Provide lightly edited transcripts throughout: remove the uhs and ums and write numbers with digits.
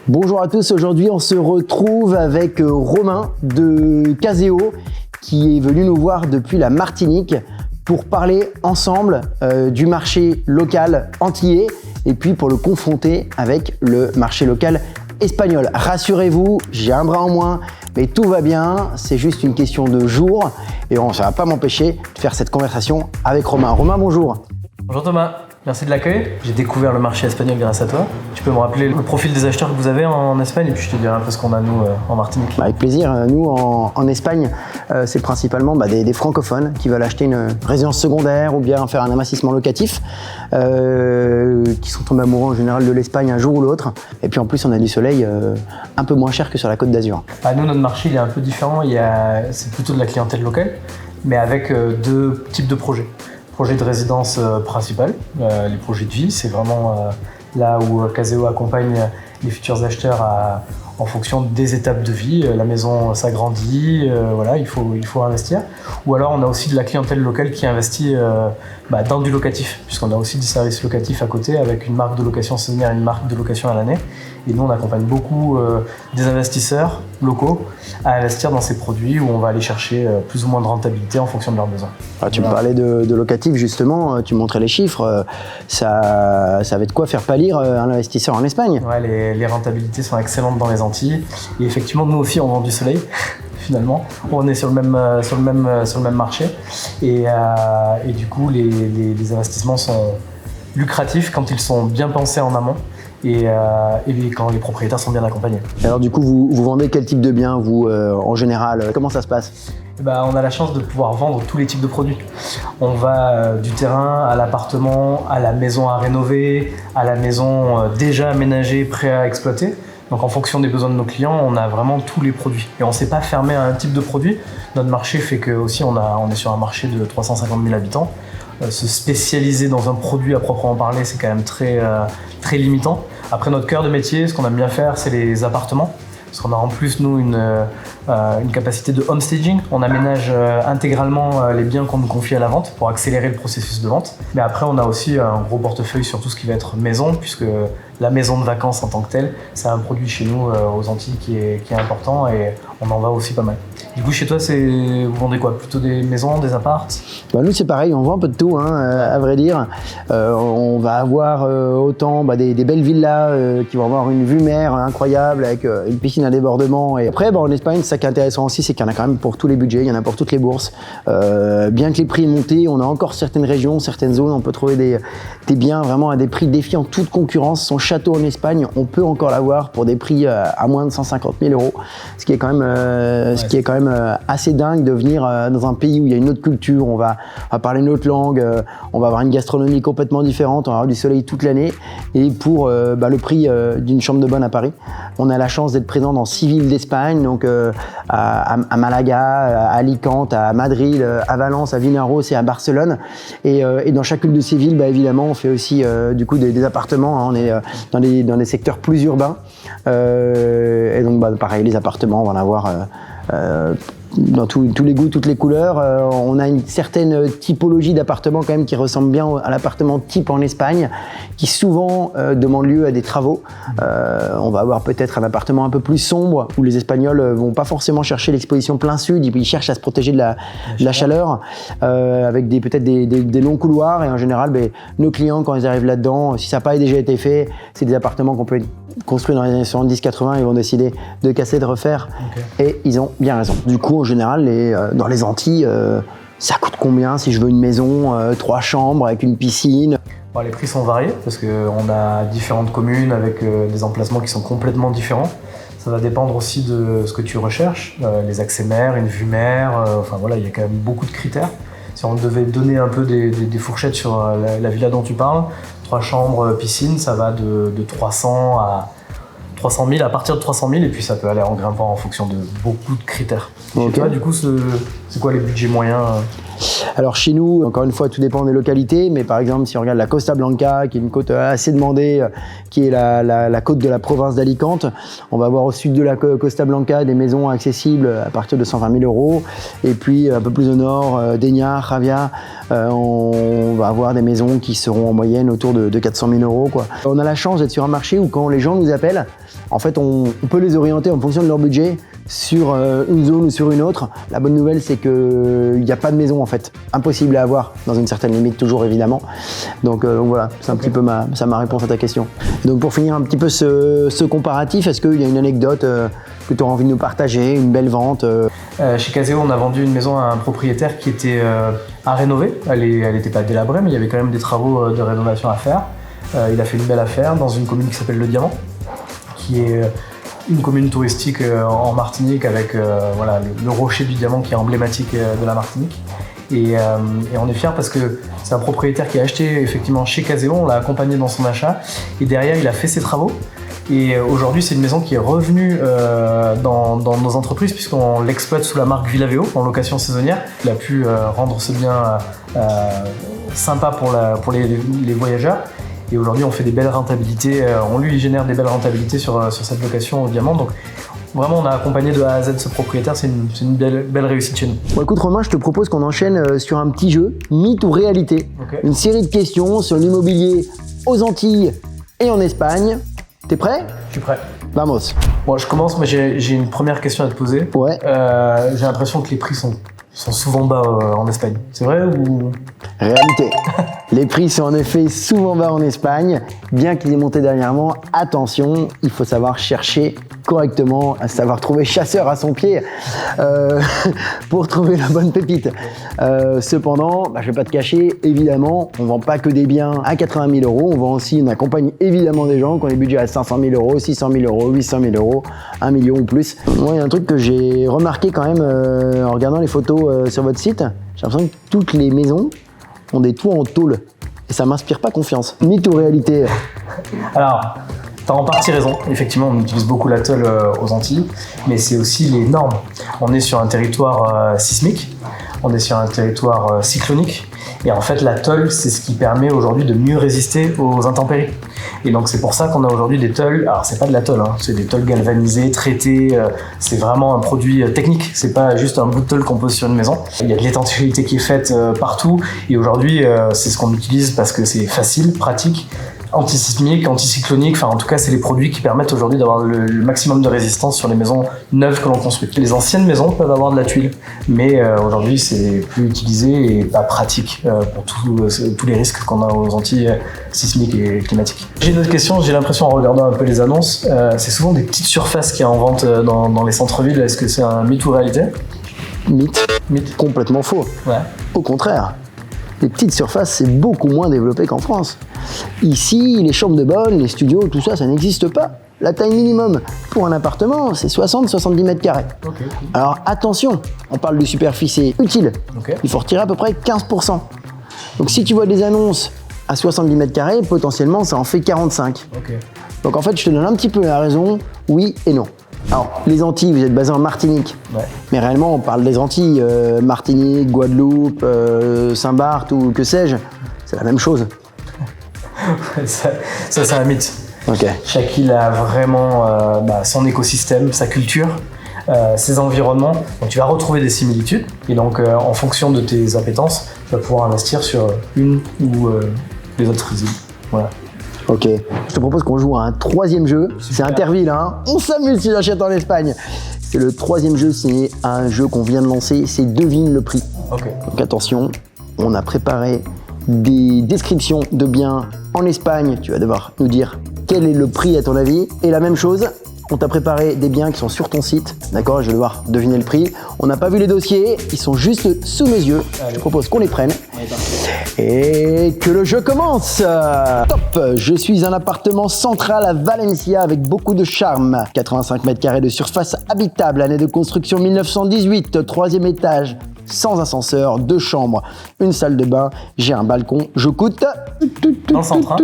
Bonjour à tous, aujourd'hui on se retrouve avec Romain de Caseo qui est venu nous voir depuis la Martinique pour parler ensemble du marché local antillais et puis pour le confronter avec le marché local espagnol. Rassurez-vous, j'ai un bras en moins, mais tout va bien, c'est juste une question de jours et ça ne va pas m'empêcher de faire cette conversation avec Romain. Romain, bonjour. Bonjour Thomas, merci de l'accueil. J'ai découvert le marché espagnol grâce à toi. Tu peux me rappeler le profil des acheteurs que vous avez en Espagne et puis je te dirai un peu ce qu'on a nous en Martinique. Avec plaisir. Nous en Espagne, c'est principalement des francophones qui veulent acheter une résidence secondaire ou bien faire un investissement locatif, qui sont tombés amoureux en général de l'Espagne un jour ou l'autre. Et puis en plus, on a du soleil un peu moins cher que sur la Côte d'Azur. Nous, notre marché il est un peu différent. C'est plutôt de la clientèle locale, mais avec deux types de projets. Projet de résidence principale, les projets de vie, c'est vraiment là où Caseo accompagne les futurs acheteurs en fonction des étapes de vie. La maison s'agrandit, voilà, il faut investir. Ou alors on a aussi de la clientèle locale qui investit dans du locatif, puisqu'on a aussi des services locatifs à côté avec une marque de location saisonnière et une marque de location à l'année. Et nous, on accompagne beaucoup des investisseurs locaux à investir dans ces produits où on va aller chercher plus ou moins de rentabilité en fonction de leurs besoins. Tu me parlais de locatif justement, tu montrais les chiffres, ça va de quoi faire pâlir un investisseur en Espagne. Ouais, les rentabilités sont excellentes dans les Antilles et effectivement nous aussi on vend du soleil. Finalement, on est sur le même marché et du coup les investissements sont lucratifs quand ils sont bien pensés en amont. Et quand les propriétaires sont bien accompagnés. Alors du coup, vous vendez quel type de biens, vous, en général? Comment ça se passe? On a la chance de pouvoir vendre tous les types de produits. On va du terrain à l'appartement, à la maison à rénover, à la maison déjà aménagée, prêt à exploiter. Donc en fonction des besoins de nos clients, on a vraiment tous les produits. Et on ne s'est pas fermé à un type de produit. Notre marché fait que aussi on est sur un marché de 350 000 habitants. Se spécialiser dans un produit à proprement parler, c'est quand même très limitant. Après, notre cœur de métier, ce qu'on aime bien faire, c'est les appartements. Parce qu'on a en plus, nous, une capacité de homestaging. On aménage intégralement les biens qu'on nous confie à la vente pour accélérer le processus de vente. Mais après, on a aussi un gros portefeuille sur tout ce qui va être maison, puisque la maison de vacances en tant que telle, c'est un produit chez nous aux Antilles qui est important et on en va aussi pas mal. Du coup, chez toi, vous vendez quoi? Plutôt des maisons, des apparts? Nous, c'est pareil, on vend un peu de tout, à vrai dire. On va avoir autant des belles villas qui vont avoir une vue mer incroyable avec une piscine à débordement. Et après, en Espagne, ça qui est intéressant aussi, c'est qu'il y en a quand même pour tous les budgets, il y en a pour toutes les bourses. Bien que les prix montent, on a encore certaines régions, certaines zones, on peut trouver des biens vraiment à des prix défiant toute concurrence. Son château en Espagne, on peut encore l'avoir pour des prix à moins de 150 000 €, ce qui est quand même assez dingue de venir dans un pays où il y a une autre culture, on va parler une autre langue, on va avoir une gastronomie complètement différente, on va avoir du soleil toute l'année et pour le prix d'une chambre de bonne à Paris. On a la chance d'être présent dans 6 villes d'Espagne, donc à Malaga, à Alicante, à Madrid, à Valence, à Vinaros et à Barcelone. Et dans chacune de ces villes, évidemment, on fait aussi du coup des appartements, on est dans des secteurs plus urbains. Et donc pareil, les appartements, on va en avoir dans tous les goûts, toutes les couleurs. On a une certaine typologie d'appartements quand même qui ressemble bien à l'appartement type en Espagne, qui souvent demande lieu à des travaux. On va avoir peut-être un appartement un peu plus sombre où les Espagnols vont pas forcément chercher l'exposition plein sud, ils cherchent à se protéger de la chaleur, avec peut-être des longs couloirs. Et en général, nos clients, quand ils arrivent là-dedans, si ça n'a pas déjà été fait, c'est des appartements qu'on peut construire dans les années 70-80, ils vont décider de casser, de refaire. Okay. Et ils ont bien raison. Du coup, en général, dans les Antilles, ça coûte combien si je veux une maison, 3 chambres avec une piscine? Les prix sont variés parce qu'on a différentes communes avec des emplacements qui sont complètement différents. Ça va dépendre aussi de ce que tu recherches, les accès mer, une vue mer, il y a quand même beaucoup de critères. Si on devait donner un peu des fourchettes sur la villa dont tu parles, 3 chambres, piscine, ça va de 300 à 300 000, à partir de 300 000, et puis ça peut aller en grimpant en fonction de beaucoup de critères. Okay. Chez toi, du coup, c'est quoi les budgets moyens? Alors chez nous, encore une fois, tout dépend des localités, mais par exemple, si on regarde la Costa Blanca, qui est une côte assez demandée, qui est la côte de la province d'Alicante, on va avoir au sud de la Costa Blanca des maisons accessibles à partir de 120 000 €. Et puis un peu plus au nord, Dénia, Javia, on va avoir des maisons qui seront en moyenne autour de 400 000 €, quoi. On a la chance d'être sur un marché où quand les gens nous appellent, en fait, on peut les orienter en fonction de leur budget sur une zone ou sur une autre. La bonne nouvelle, c'est qu'il n'y a pas de maison, en fait. Impossible à avoir, dans une certaine limite, toujours évidemment. Donc voilà, c'est un petit peu ma réponse à ta question. Donc pour finir un petit peu ce comparatif, est-ce qu'il y a une anecdote que tu auras envie de nous partager, une belle vente Chez Caseo, on a vendu une maison à un propriétaire qui était à rénover. Elle n'était pas délabrée, mais il y avait quand même des travaux de rénovation à faire. Il a fait une belle affaire dans une commune qui s'appelle Le Diamant, qui est une commune touristique en Martinique avec voilà, le rocher du diamant qui est emblématique de la Martinique. Et on est fiers parce que c'est un propriétaire qui a acheté effectivement chez Caseo, on l'a accompagné dans son achat et derrière il a fait ses travaux. Et aujourd'hui c'est une maison qui est revenue dans nos entreprises puisqu'on l'exploite sous la marque Villavéo en location saisonnière. Il a pu rendre ce bien sympa pour les voyageurs. Et aujourd'hui, on fait des belles rentabilités, on lui génère des belles rentabilités sur cette location au diamant. Donc vraiment, on a accompagné de A à Z ce propriétaire, c'est une belle réussite chez nous. Bon, écoute Romain, je te propose qu'on enchaîne sur un petit jeu, mythe ou réalité. Okay. Une série de questions sur l'immobilier aux Antilles et en Espagne. T'es prêt? Je suis prêt. Vamos. Bon, je commence, mais j'ai une première question à te poser. Ouais. J'ai l'impression que les prix sont souvent bas en Espagne. C'est vrai ou... Réalité. Les prix sont en effet souvent bas en Espagne, bien qu'ils aient monté dernièrement. Attention, il faut savoir chercher correctement, à savoir trouver chasseur à son pied pour trouver la bonne pépite. Cependant, je vais pas te cacher, évidemment, on vend pas que des biens à 80 000 €, on vend aussi, on accompagne évidemment des gens qui ont des budgets à 500 000 €, 600 000 €, 800 000 €, 1 million ou plus. Moi, il y a un truc que j'ai remarqué quand même en regardant les photos sur votre site, j'ai l'impression que toutes les maisons ont des toits en tôle et ça m'inspire pas confiance. Mythe ou réalité? Alors, t'as en partie raison. Effectivement, on utilise beaucoup la tôle aux Antilles, mais c'est aussi les normes. On est sur un territoire sismique, on est sur un territoire cyclonique, et en fait, la tôle, c'est ce qui permet aujourd'hui de mieux résister aux intempéries. Et donc, c'est pour ça qu'on a aujourd'hui des tôles. Alors, c'est pas de la tôle, hein, c'est des tôles galvanisées, traitées. C'est vraiment un produit technique. C'est pas juste un bout de tôle qu'on pose sur une maison. Il y a de l'étanchéité qui est faite partout. Et aujourd'hui, c'est ce qu'on utilise parce que c'est facile, pratique, antisismique, anticyclonique, enfin en tout cas c'est les produits qui permettent aujourd'hui d'avoir le maximum de résistance sur les maisons neuves que l'on construit. Les anciennes maisons peuvent avoir de la tuile, mais aujourd'hui c'est plus utilisé et pas pratique pour tous les risques qu'on a aux Antilles sismiques et climatiques. J'ai une autre question, j'ai l'impression en regardant un peu les annonces, c'est souvent des petites surfaces qui sont en vente dans les centres-villes, est-ce que c'est un mythe ou réalité? Mythe. Complètement faux. Ouais. Au contraire. Les petites surfaces, c'est beaucoup moins développé qu'en France. Ici, les chambres de bonne, les studios, tout ça, ça n'existe pas. La taille minimum pour un appartement, c'est 60-70 mètres carrés. Okay. Alors attention, on parle de superficie utile. Okay. Il faut retirer à peu près 15%. Donc si tu vois des annonces à 70 mètres carrés, potentiellement, ça en fait 45. Okay. Donc en fait, je te donne un petit peu la raison, oui et non. Alors, les Antilles, vous êtes basé en Martinique, ouais. Mais réellement, on parle des Antilles, Martinique, Guadeloupe, Saint-Barth ou que sais-je, c'est la même chose. ça c'est un mythe. Okay. Chaque île a vraiment son écosystème, sa culture, ses environnements. Donc tu vas retrouver des similitudes et donc en fonction de tes appétences, tu vas pouvoir investir sur une ou les autres îles. Voilà. Ok, je te propose qu'on joue à un troisième jeu. C'est Interville, hein. On s'amuse si j'achète en Espagne. C'est le troisième jeu, c'est un jeu qu'on vient de lancer, c'est Devine le prix. Ok. Donc attention, on a préparé des descriptions de biens en Espagne. Tu vas devoir nous dire quel est le prix à ton avis. Et la même chose, on t'a préparé des biens qui sont sur ton site, d'accord? Je vais devoir deviner le prix. On n'a pas vu les dossiers, ils sont juste sous mes yeux. Allez. Je te propose qu'on les prenne. Et que le jeu commence. Top. Je suis un appartement central à Valencia avec beaucoup de charme. 85 mètres carrés de surface habitable, année de construction 1918, 3e étage, sans ascenseur, 2 chambres, une salle de bain, j'ai un balcon, je coûte... Dans le centre, hein.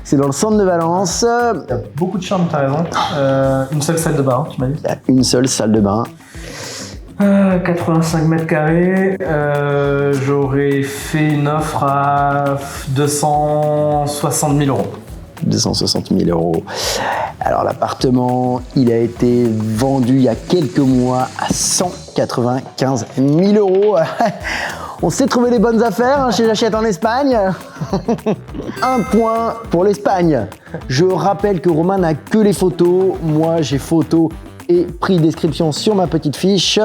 C'est dans le centre de Valence. Il y a beaucoup de chambres, t'as raison. Une seule salle de bain, tu m'as dit? Il y a une seule salle de bain. 85 mètres carrés, j'aurais fait une offre à 260 000 euros. 260 000 euros. Alors l'appartement, il a été vendu il y a quelques mois à 195 000 euros. On sait trouver les bonnes affaires hein, chez J'achète en Espagne. Un point pour l'Espagne. Je rappelle que Romain n'a que les photos. Moi, j'ai photos et prix description sur ma petite fiche.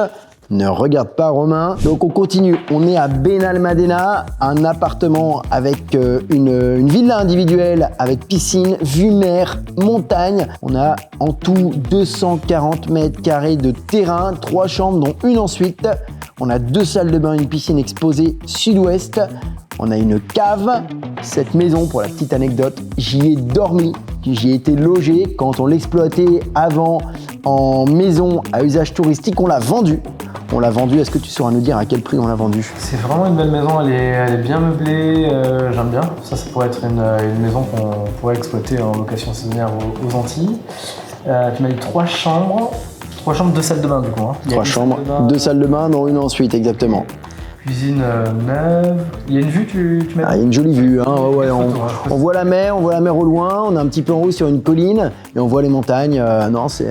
Ne regarde pas Romain. Donc on continue. On est à Benalmádena, un appartement avec une villa individuelle avec piscine, vue mer, montagne. On a en tout 240 mètres carrés de terrain, 3 chambres dont une ensuite. On a 2 salles de bain, une piscine exposée sud-ouest. On a une cave. Cette maison, pour la petite anecdote, j'y ai dormi. J'y ai été logé. Quand on l'exploitait avant en maison à usage touristique, on l'a vendue. On l'a vendue. Est-ce que tu sauras nous dire à quel prix on l'a vendue? C'est vraiment une belle maison, elle est bien meublée, j'aime bien. Ça pourrait être une maison qu'on pourrait exploiter en location saisonnière aux Antilles. Tu m'as dit 3 chambres, 2 salles de bain du coup. Hein. 3 chambres, 2 salles de bain, dont une ensuite, exactement. Cuisine neuve. Il y a une vue, tu m'as dit? Ah, il y a une jolie vue. Hein. Ouais, on voit la mer au loin. On est un petit peu en haut sur une colline et on voit les montagnes. Non, c'est.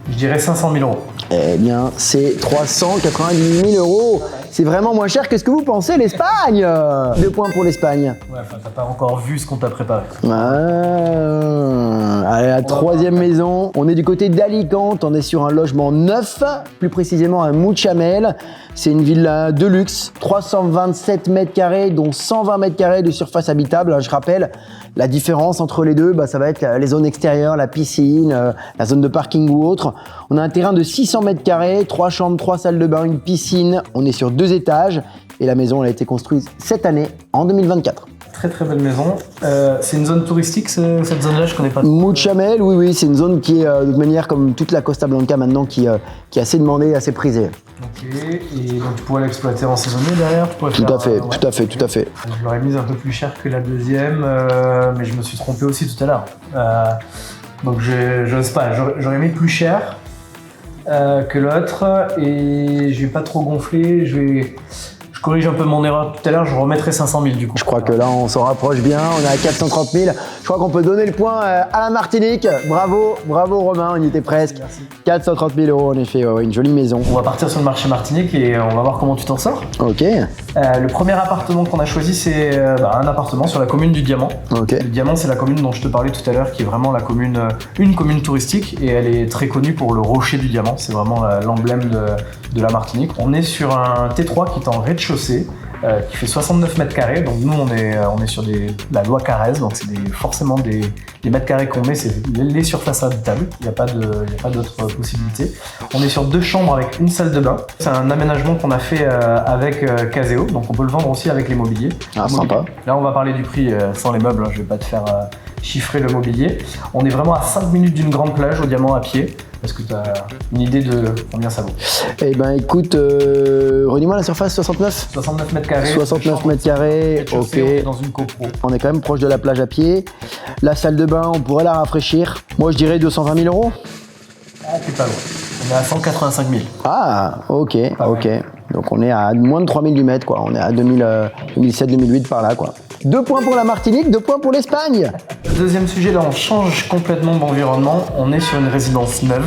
Je dirais 500 000 euros. Eh bien, c'est 390 000 euros. C'est vraiment moins cher que ce que vous pensez, l'Espagne. 2 points pour l'Espagne. Ouais, enfin, t'as pas encore vu ce qu'on t'a préparé. Allez, la 3e maison. On est du côté d'Alicante. On est sur un logement neuf, plus précisément à Mutxamel. C'est une villa de luxe, 327 mètres carrés, dont 120 mètres carrés de surface habitable. Je rappelle, la différence entre les deux, ça va être les zones extérieures, la piscine, la zone de parking ou autre. On a un terrain de 600 mètres carrés, 3 chambres, 3 salles de bain, une piscine. On est sur 2 étages et la maison elle a été construite cette année, en 2024. Très très belle maison. C'est une zone touristique, cette zone-là, je connais pas. Mutxamel, oui, c'est une zone qui est de manière comme toute la Costa Blanca maintenant, qui est assez demandée, assez prisée. Ok, et donc tu pourrais l'exploiter en saisonnier derrière? Tout à fait. Je l'aurais mise un peu plus cher que la deuxième, mais je me suis trompé aussi tout à l'heure. Donc j'ose pas, j'aurais mis plus cher que l'autre et je vais pas trop gonfler, je corrige un peu mon erreur tout à l'heure, je remettrai 500 000 du coup. Je crois que là on s'en rapproche bien, on est à 430 000. Je crois qu'on peut donner le point à la Martinique. Bravo Romain, on y était presque. Merci. 430 000 euros en effet, une jolie maison. On va partir sur le marché Martinique et on va voir comment tu t'en sors. Ok. Le premier appartement qu'on a choisi, c'est un appartement sur la commune du Diamant. Ok. Le Diamant, c'est la commune dont je te parlais tout à l'heure, qui est vraiment une commune touristique et elle est très connue pour le rocher du Diamant. C'est vraiment l'emblème de la Martinique. On est sur un T3 qui est en rez-de-chaussée. Qui fait 69 mètres carrés, donc nous on est sur la loi Carrez, donc c'est forcément des mètres carrés qu'on met, c'est les surfaces habitables, il n'y a pas d'autre possibilité. On est sur 2 chambres avec une salle de bain, c'est un aménagement qu'on a fait avec Caseo, donc on peut le vendre aussi avec les mobiliers. Ah, sympa. Là on va parler du prix sans les meubles, hein, je vais pas te faire chiffrer le mobilier. On est vraiment à 5 minutes d'une grande plage au Diamant à pied. Est-ce que tu as une idée de combien ça vaut? Eh ben écoute, redis-moi la surface, 69 mètres carrés. 69 mètres carrés, ok. On est dans une copro. On est quand même proche de la plage à pied. La salle de bain, on pourrait la rafraîchir. Moi je dirais 220 000 euros. Ah, t'es pas loin. On est à 185 000. Ah, ok. Donc on est à moins de 3000 du mètre, quoi. On est à 2007-2008 par là, quoi. 2 points pour la Martinique, 2 points pour l'Espagne. Deuxième sujet, là on change complètement d'environnement. On est sur une résidence neuve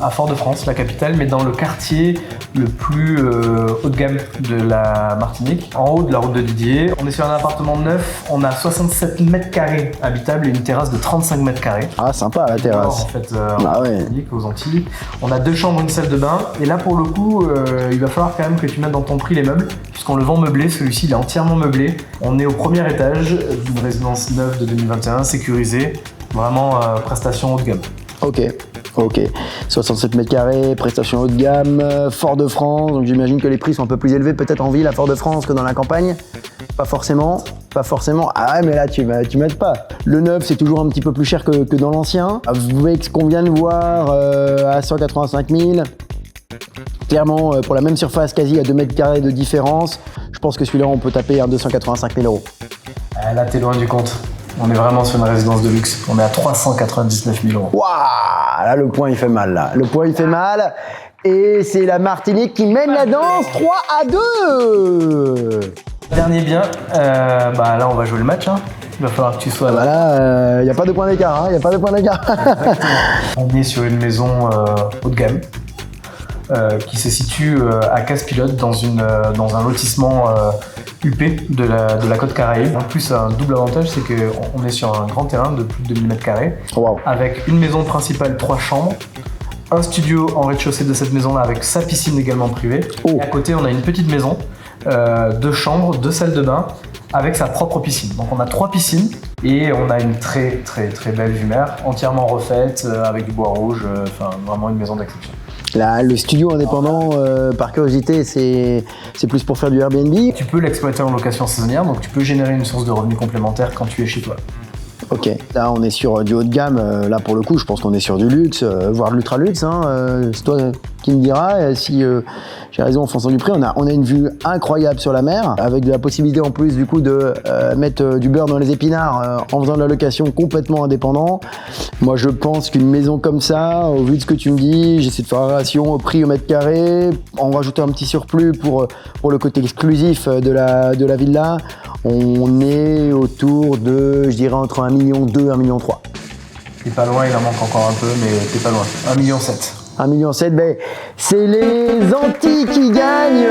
à Fort-de-France, la capitale, mais dans le quartier le plus haut de gamme de la Martinique, en haut de la route de Didier. On est sur un appartement neuf, on a 67 mètres carrés habitables et une terrasse de 35 mètres carrés. Ah, sympa la terrasse. En fait, en Martinique, aux Antilles. On a 2 chambres, une salle de bain. Et là pour le coup, il va falloir quand même que tu mettes dans ton prix les meubles, puisqu'on le vend meublé. Celui-ci il est entièrement meublé. On est au premier étage d'une résidence neuve de 2021, sécurisée, vraiment prestation haut de gamme. Ok. 67 mètres carrés, prestation haut de gamme, Fort-de-France, donc j'imagine que les prix sont un peu plus élevés peut-être en ville à Fort-de-France que dans la campagne. Pas forcément. Ah ouais, mais là tu m'aides pas. Le neuf c'est toujours un petit peu plus cher que dans l'ancien. Avec ce qu'on vient de voir à 185 000. Clairement, pour la même surface, quasi à 2 mètres carrés de différence, je pense que celui-là, on peut taper un 285 000 euros. Là, t'es loin du compte. On est vraiment sur une résidence de luxe. On est à 399 000 euros. Waouh, Ah là, le point il fait mal là. Le point il fait mal. Et c'est la Martinique qui mène la danse 3-2. Dernier bien, là on va jouer le match. Hein. Il va falloir que tu sois là. Là, il n'y a pas de point d'écart. Il n'y a pas de point d'écart. On est sur une maison haut de gamme qui se situe à Casse-Pilote dans un lotissement UP de la côte Caraïbe. En plus, un double avantage, c'est qu'on est sur un grand terrain de plus de 2000 m², Wow. avec une maison principale, 3 chambres, un studio en rez-de-chaussée de cette maison-là avec sa piscine également privée. Oh. Et à côté, on a une petite maison, 2 chambres, 2 salles de bain, avec sa propre piscine. Donc on a 3 piscines et on a une très très très belle vue mer, entièrement refaite, avec du bois rouge, vraiment une maison d'exception. Là, le studio indépendant, par curiosité, c'est plus pour faire du Airbnb. Tu peux l'exploiter en location saisonnière, donc tu peux générer une source de revenus complémentaire quand tu es chez toi. Ok, là on est sur du haut de gamme, là pour le coup je pense qu'on est sur du luxe, voire de l'ultra luxe, hein. C'est toi qui me diras si j'ai raison en fonction du prix. On a une vue incroyable sur la mer, avec de la possibilité en plus du coup de mettre du beurre dans les épinards en faisant de la location complètement indépendant. Moi je pense qu'une maison comme ça, au vu de ce que tu me dis, j'essaie de faire la relation au prix au mètre carré, en rajoutant un petit surplus pour le côté exclusif de la villa. On est autour de, je dirais, entre 1,2 million et 1,3 million. T'es pas loin, il en manque encore un peu, mais t'es pas loin. 1,7 million. 1,7 million, ben, c'est les Antilles qui gagnent.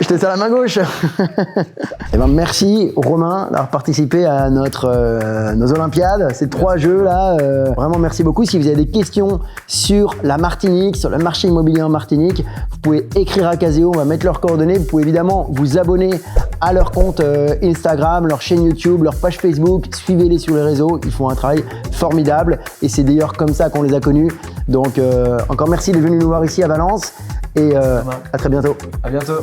Je te sers la main gauche. Et ben, merci Romain d'avoir participé à nos Olympiades, ces 3 jeux là. Vraiment merci beaucoup. Si vous avez des questions sur la Martinique, sur le marché immobilier en Martinique, vous pouvez écrire à Caseo, on va mettre leurs coordonnées. Vous pouvez évidemment vous abonner à leur compte Instagram, leur chaîne YouTube, leur page Facebook. Suivez-les sur les réseaux, ils font un travail formidable et c'est d'ailleurs comme ça qu'on les a connus. Donc encore merci d'être venu nous voir ici à Valence et à très bientôt. À bientôt.